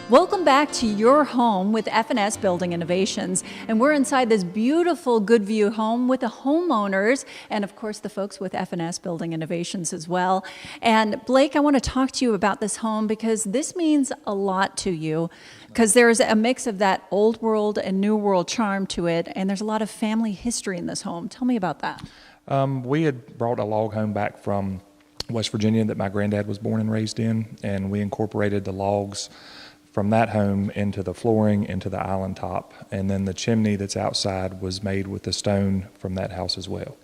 Welcome back to your home with F&S Building Innovations. And we're inside this beautiful Good View home with the homeowners and, of course, the folks with F&S Building Innovations as well. And Blake, I want to talk to you about this home because this means a lot to you because there's a mix of that old world and new world charm to it. And there's a lot of family history in this home. Tell me about that. We had brought a log home back from West Virginia that my granddad was born and raised in, and we incorporated the logs from that home into the flooring, into the island top, and then the chimney that's outside was made with the stone from that house as well.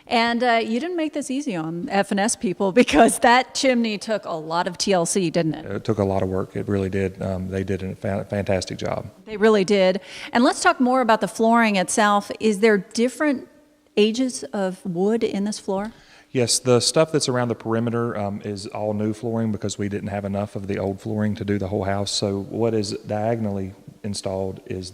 And you didn't make this easy on F&S people because that chimney took a lot of TLC, didn't it? It took a lot of work. It really did. They did a fantastic job. They really did. And let's talk more about the flooring itself. Is there different ages of wood in this floor? Yes, the stuff that's around the perimeter is all new flooring because we didn't have enough of the old flooring to do the whole house. So what is diagonally installed is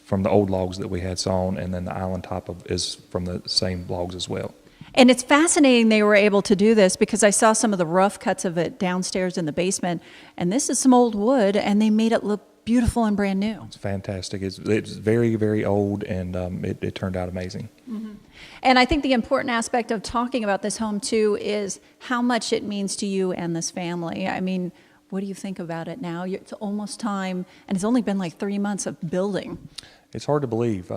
from the old logs that we had sawn, and then the island top is from the same logs as well. And it's fascinating they were able to do this because I saw some of the rough cuts of it downstairs in the basement, and this is some old wood, and they made it look beautiful and brand new. It's fantastic. It's very, very old, and it turned out amazing. Mm-hmm. And I think the important aspect of talking about this home, too, is how much it means to you and this family. I mean, what do you think about it now? It's almost time, and it's only been like 3 months of building. It's hard to believe.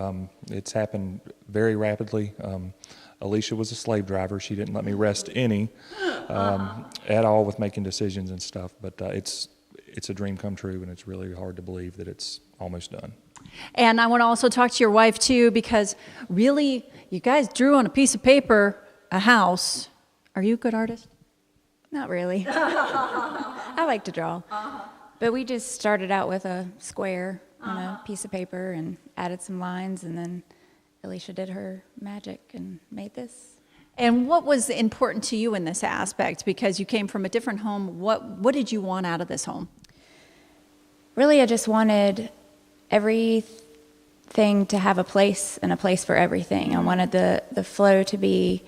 It's happened very rapidly. Alicia was a slave driver. She didn't let me rest any at all with making decisions and stuff, but it's a dream come true, and it's really hard to believe that it's almost done. And I want to also talk to your wife, too, because really, you guys drew on a piece of paper a house. Are you a good artist? Not really. I like to draw. But we just started out with a square on a piece of paper and added some lines, and then Alicia did her magic and made this. And what was important to you in this aspect? Because you came from a different home. What did you want out of this home? Really, I just wanted everything to have a place and a place for everything. I wanted the flow to be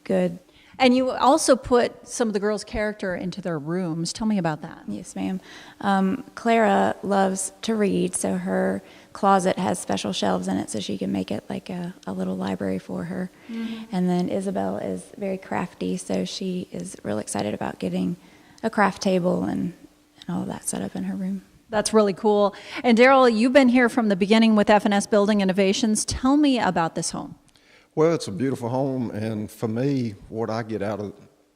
good. And you also put some of the girls' character into their rooms. Tell me about that. Yes, ma'am. Clara loves to read, so her closet has special shelves in it so she can make it like a little library for her. Mm-hmm. And then Isabel is very crafty, so she is real excited about getting a craft table and all of that set up in her room. That's really cool. And Daryl, you've been here from the beginning with F&S Building Innovations. Tell me about this home. Well, it's a beautiful home, and for me, what I get out of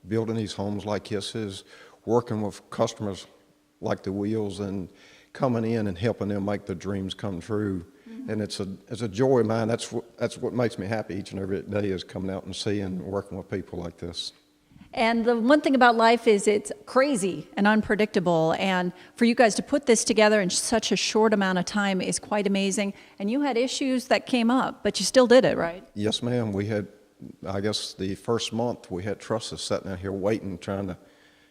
building these homes like this is working with customers like the Wheels and coming in and helping them make their dreams come true. Mm-hmm. And it's a joy of mine. That's what makes me happy each and every day is coming out and seeing and working with people like this. And the one thing about life is it's crazy and unpredictable. And for you guys to put this together in such a short amount of time is quite amazing. And you had issues that came up, but you still did it, right? Yes, ma'am. We had, I guess the first month, we had trusses sitting out here waiting, trying to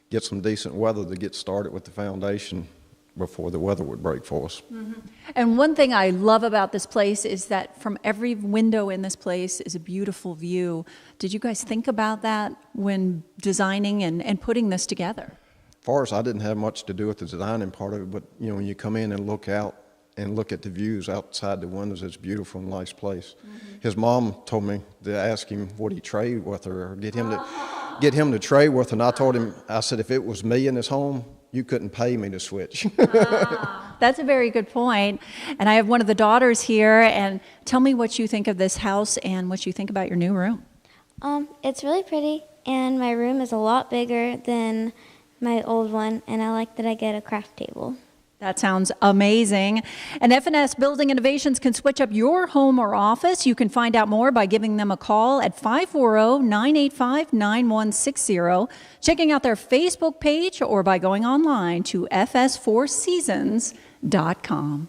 get some decent weather to get started with the foundation before the weather would break for us. Mm-hmm. And one thing I love about this place is that from every window in this place is a beautiful view. Did you guys think about that when designing and putting this together? As far as I didn't have much to do with the designing part of it, but you know, when you come in and look out and look at the views outside the windows, it's a beautiful and nice place. Mm-hmm. His mom told me to ask him would he trade with her or get him to trade with her, and I told him, I said, if it was me in this home, you couldn't pay me to switch. That's a very good point. And I have one of the daughters here, and tell me what you think of this house and what you think about your new room. It's really pretty, and my room is a lot bigger than my old one, and I like that I get a craft table. That sounds amazing. And F&S Building Innovations can switch up your home or office. You can find out more by giving them a call at 540-985-9160, checking out their Facebook page, or by going online to fs4seasons.com.